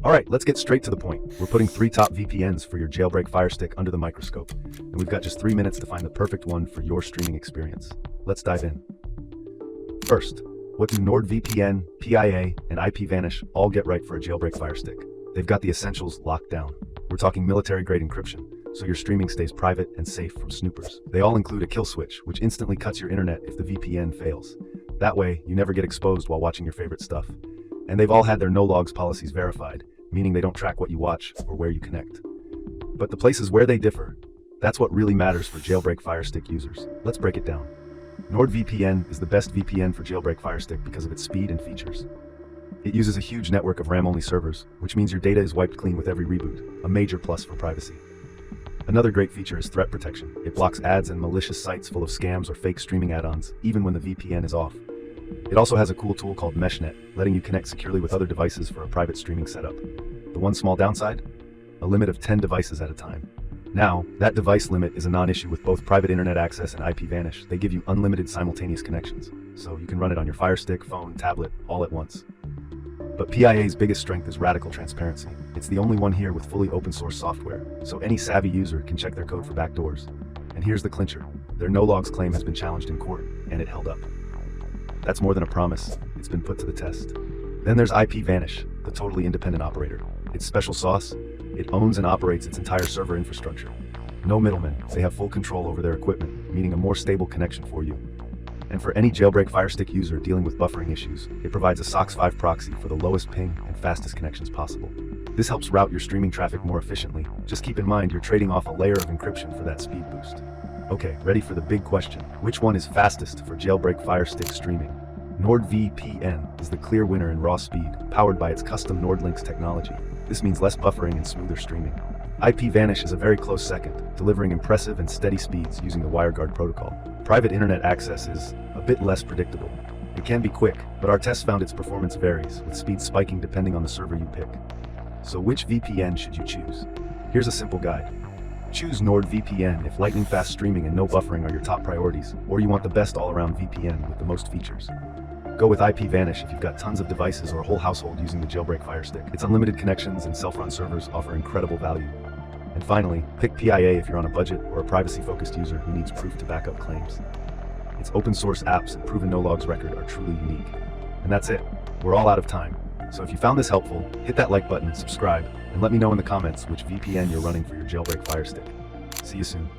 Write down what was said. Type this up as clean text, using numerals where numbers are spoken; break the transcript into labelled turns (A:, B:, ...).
A: Alright, let's get straight to the point. We're putting 3 top VPNs for your Jailbreak Fire Stick under the microscope, and we've got just 3 minutes to find the perfect one for your streaming experience. Let's dive in. First, what do NordVPN, PIA, and IPVanish all get right for a Jailbreak Fire Stick? They've got the essentials locked down. We're talking military-grade encryption, so your streaming stays private and safe from snoopers. They all include a kill switch, which instantly cuts your internet if the VPN fails. That way, you never get exposed while watching your favorite stuff. And they've all had their no-logs policies verified, meaning they don't track what you watch or where you connect. But the places where they differ, that's what really matters for Jailbreak Fire Stick users. Let's break it down. NordVPN is the best VPN for Jailbreak Fire Stick because of its speed and features. It uses a huge network of RAM-only servers, which means your data is wiped clean with every reboot, a major plus for privacy. Another great feature is threat protection. It blocks ads and malicious sites full of scams or fake streaming add-ons, even when the VPN is off. It also has a cool tool called MeshNet, letting you connect securely with other devices for a private streaming setup. The one small downside? A limit of 10 devices at a time. Now, that device limit is a non-issue with both private internet access and IPVanish. They give you unlimited simultaneous connections, so you can run it on your Fire Stick, phone, tablet, all at once. But PIA's biggest strength is radical transparency. It's the only one here with fully open source software, so any savvy user can check their code for backdoors. And here's the clincher. Their no-logs claim has been challenged in court, and it held up. That's more than a promise. It's been put to the test. Then there's IPVanish, the totally independent operator. Its special sauce? It owns and operates its entire server infrastructure. No middlemen, they have full control over their equipment, meaning a more stable connection for you. And for any Jailbreak Fire Stick user dealing with buffering issues, it provides a SOC 5 proxy for the lowest ping and fastest connections possible. This helps route your streaming traffic more efficiently. Just keep in mind you're trading off a layer of encryption for that speed boost. Okay, ready for the big question. Which one is fastest for Jailbreak Fire Stick streaming? NordVPN is the clear winner in raw speed, powered by its custom NordLynx technology. This means less buffering and smoother streaming. IPVanish is a very close second, delivering impressive and steady speeds using the WireGuard protocol. Private internet access is a bit less predictable. It can be quick, but our tests found its performance varies, with speed spiking depending on the server you pick. So which VPN should you choose? Here's a simple guide. Choose NordVPN if lightning-fast streaming and no buffering are your top priorities, or you want the best all-around VPN with the most features. Go with IPVanish if you've got tons of devices or a whole household using the Jailbreak Fire Stick. Its unlimited connections and self-run servers offer incredible value. And finally, pick PIA if you're on a budget or a privacy-focused user who needs proof to back up claims. Its open-source apps and proven no-logs record are truly unique. And that's it. We're all out of time. So if you found this helpful, hit that like button, subscribe, and let me know in the comments which VPN you're running for your Jailbreak Fire Stick. See you soon.